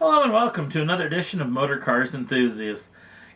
Hello and welcome to another edition of Motor Cars Enthusiasts.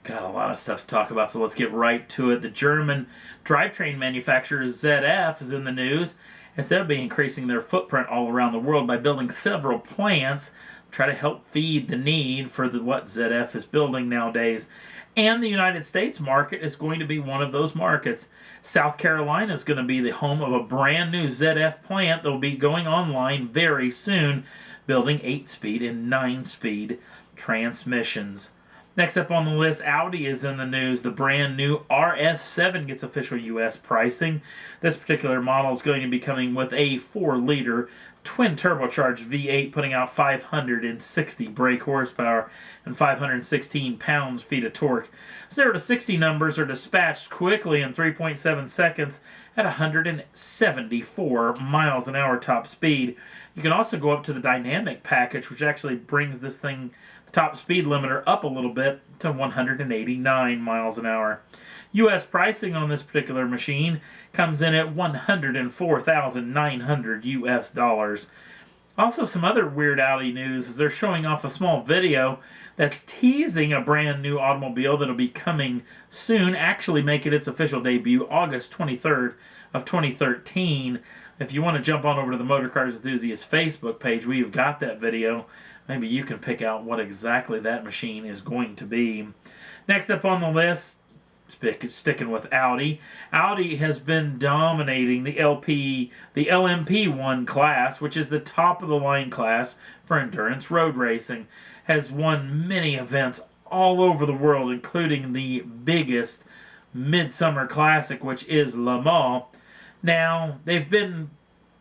Got a lot of stuff to talk about, so let's get right to it. The German drivetrain manufacturer ZF is in the news as they'll be increasing their footprint all around the world by building several plants to try to help feed the need for what ZF is building nowadays. And the United States market is going to be one of those markets. South Carolina is going to be the home of a brand new ZF plant that will be going online very soon, building 8-speed and 9-speed transmissions. Next up on the list, Audi is in the news. The brand new RS7 gets official U.S. pricing. This particular model is going to be coming with a 4-liter twin turbocharged V8, putting out 560 brake horsepower and 516 pounds-feet of torque. 0 to 60 numbers are dispatched quickly in 3.7 seconds at 174 miles an hour top speed. You can also go up to the dynamic package, which actually brings this thing, the top speed limiter, up a little bit to 189 miles an hour. U.S. pricing on this particular machine comes in at $104,900 US dollars. Also, some other weird Audi news is they're showing off a small video that's teasing a brand new automobile that'll be coming soon, actually making its official debut August 23rd of 2013. If you want to jump on over to the Motor Cars Enthusiast Facebook page, we've got that video. Maybe you can pick out what exactly that machine is going to be. Next up on the list, sticking with Audi. Audi has been dominating the LMP1 class, which is the top of the line class for endurance road racing. Has won many events all over the world, including the biggest midsummer classic, which is Le Mans. Now, they've been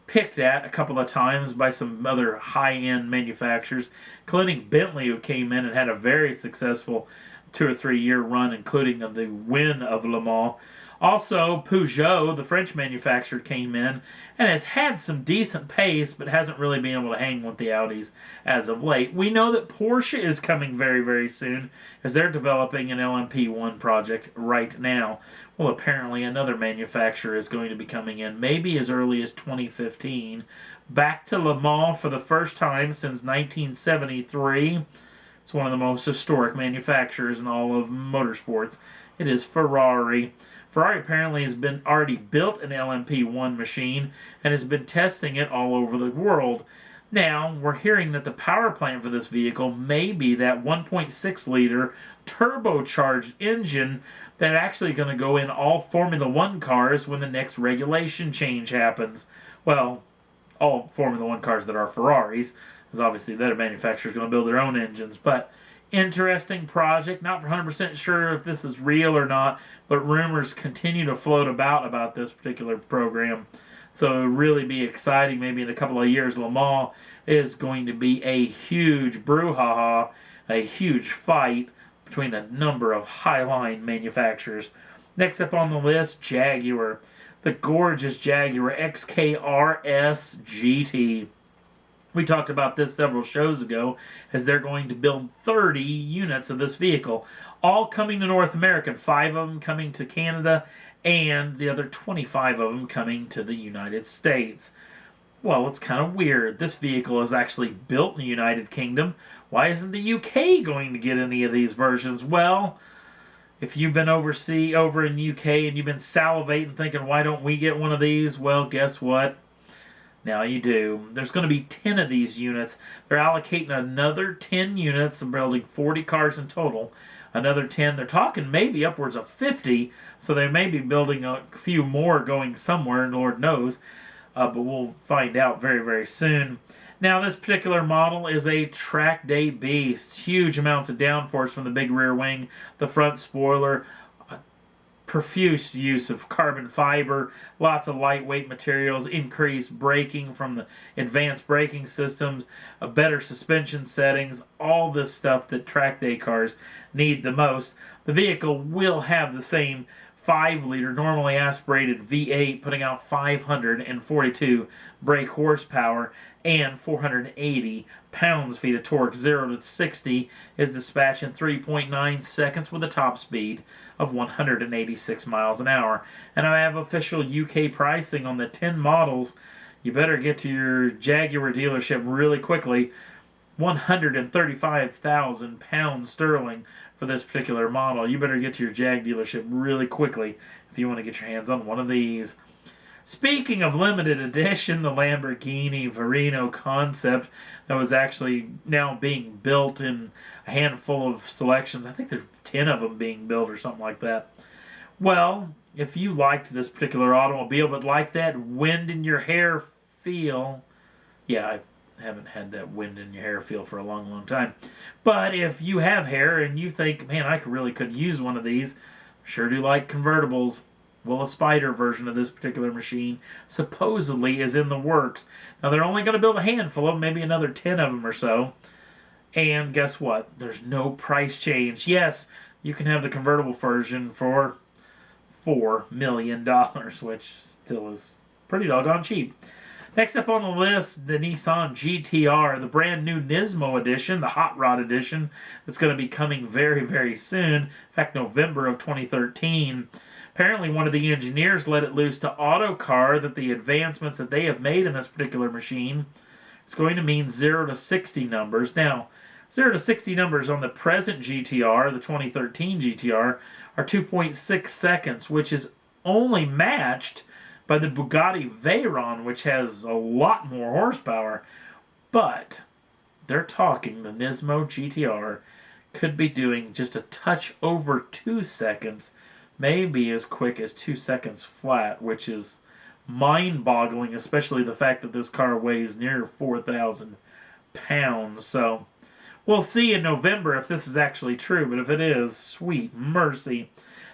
picked at a couple of times by some other high-end manufacturers, including Bentley, who came in and had a very successful 2 or 3 year run, including the win of Le Mans. Also, Peugeot, the French manufacturer, came in and has had some decent pace, but hasn't really been able to hang with the Audis as of late. We know that Porsche is coming very, very soon, as they're developing an LMP1 project right now. Well, apparently another manufacturer is going to be coming in, maybe as early as 2015. Back to Le Mans for the first time since 1973. It's one of the most historic manufacturers in all of motorsports. It is Ferrari. Ferrari apparently has been already built an LMP1 machine and has been testing it all over the world. Now, we're hearing that the power plant for this vehicle may be that 1.6-liter turbocharged engine that's actually going to go in all Formula One cars when the next regulation change happens. Well, all Formula One cars that are Ferraris, because obviously the other manufacturer is going to build their own engines. But interesting project. Not 100% sure if this is real or not, but rumors continue to float about this particular program. So it'll really be exciting. Maybe in a couple of years, Le Mans is going to be a huge brouhaha, a huge fight between a number of high-line manufacturers. Next up on the list, Jaguar. The gorgeous Jaguar XKR-S GT. We talked about this several shows ago, as they're going to build 30 units of this vehicle, all coming to North America, 5 of them coming to Canada, and the other 25 of them coming to the United States. Well, it's kind of weird. This vehicle is actually built in the United Kingdom. Why isn't the UK going to get any of these versions? Well, if you've been over in the UK and you've been salivating thinking, why don't we get one of these? Well, guess what? Now you do. There's going to be 10 of these units. They're allocating another 10 units and building 40 cars in total. Another 10. They're talking maybe upwards of 50, so they may be building a few more going somewhere, Lord knows. But we'll find out very, very soon. Now, this particular model is a track day beast. Huge amounts of downforce from the big rear wing, the front spoiler, profuse use of carbon fiber, lots of lightweight materials, increased braking from the advanced braking systems, better suspension settings, all this stuff that track day cars need the most. The vehicle will have the same 5-liter normally aspirated V8, putting out 542 brake horsepower and 480 pounds-feet of torque. 0 to 60 is dispatched in 3.9 seconds with a top speed of 186 miles an hour. And I have official UK pricing on the 10 models. You better get to your Jaguar dealership really quickly. 135,000 pounds sterling for this particular model. You better get to your Jag dealership really quickly if you want to get your hands on one of these. Speaking of limited edition, the Lamborghini Veneno concept that was actually now being built in a handful of selections. I think there's 10 of them being built or something like that. Well, if you liked this particular automobile but like that wind in your hair feel, yeah, I haven't had that wind in your hair feel for a long, long time. But if you have hair and you think, man, I really could use one of these, sure do like convertibles. Well, a Spyder version of this particular machine supposedly is in the works. Now, they're only going to build a handful of them, maybe another 10 of them or so. And guess what? There's no price change. Yes, you can have the convertible version for $4 million, which still is pretty doggone cheap. Next up on the list, the Nissan GTR, the brand new Nismo edition, the Hot Rod edition, that's going to be coming very, very soon. In fact, November of 2013. Apparently, one of the engineers let it loose to Autocar that the advancements that they have made in this particular machine is going to mean 0 to 60 numbers. Now, 0 to 60 numbers on the present GTR, the 2013 GTR, are 2.6 seconds, which is only matched by the Bugatti Veyron, which has a lot more horsepower. But they're talking the Nismo GTR could be doing just a touch over 2 seconds, maybe as quick as 2 seconds flat, which is mind-boggling, especially the fact that this car weighs near 4,000 pounds. So we'll see in November if this is actually true, but if it is, sweet mercy.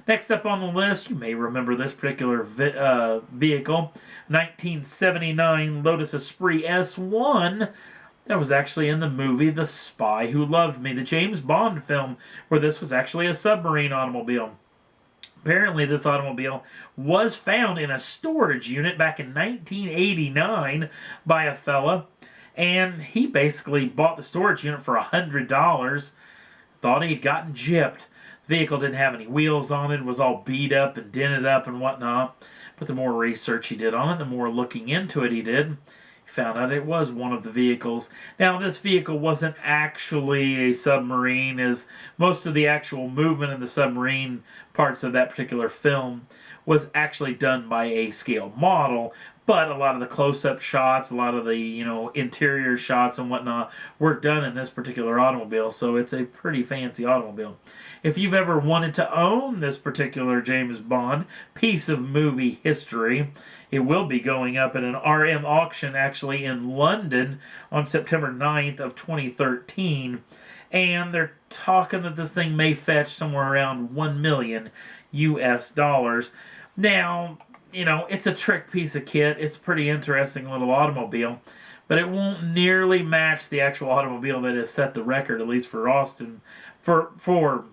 Next up on the list, you may remember this particular vehicle, 1979 Lotus Esprit S1. That was actually in the movie The Spy Who Loved Me, the James Bond film, where this was actually a submarine automobile. Apparently, this automobile was found in a storage unit back in 1989 by a fella, and he basically bought the storage unit for $100, thought he'd gotten gypped. The vehicle didn't have any wheels on it, was all beat up and dented up and whatnot, but the more research he did on it, the more looking into it he did, he found out it was one of the vehicles. Now, this vehicle wasn't actually a submarine, as most of the actual movement in the submarine parts of that particular film was actually done by a scale model, but a lot of the close-up shots, a lot of the, interior shots and whatnot were done in this particular automobile, so it's a pretty fancy automobile. If you've ever wanted to own this particular James Bond piece of movie history, it will be going up at an RM auction actually in London on September 9th of 2013. And they're talking that this thing may fetch somewhere around $1 million US. Now, it's a trick piece of kit. It's a pretty interesting little automobile, but it won't nearly match the actual automobile that has set the record, at least for Austin, for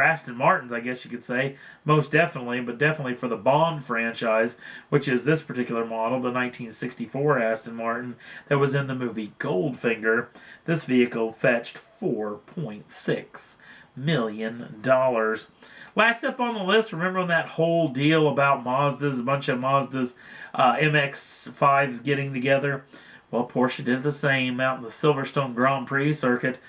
Aston Martin's, I guess you could say, most definitely, but definitely for the Bond franchise, which is this particular model, the 1964 Aston Martin that was in the movie Goldfinger. This vehicle fetched $4.6 million. Last up on the list, remember on that whole deal about Mazdas, a bunch of Mazdas MX-5s getting together? Well, Porsche did the same out in the Silverstone Grand Prix circuit.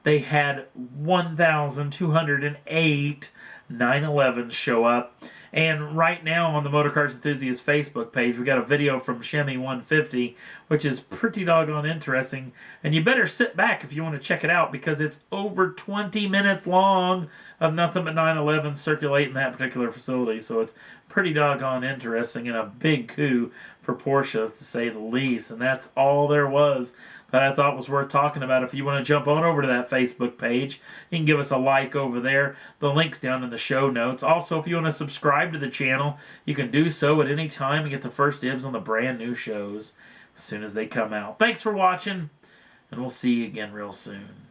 They had 1,208 911s show up. And right now on the Motorcars Enthusiast Facebook page, we got a video from Shemmy 150, which is pretty doggone interesting. And you better sit back if you want to check it out, because it's over 20 minutes long of nothing but 911s circulating that particular facility. So it's pretty doggone interesting and a big coup for Porsche, to say the least. And that's all there was that I thought was worth talking about. If you want to jump on over to that Facebook page, you can give us a like over there. The link's down in the show notes. Also, if you want to subscribe to the channel, you can do so at any time and get the first dibs on the brand new shows as soon as they come out. Thanks for watching, and we'll see you again real soon.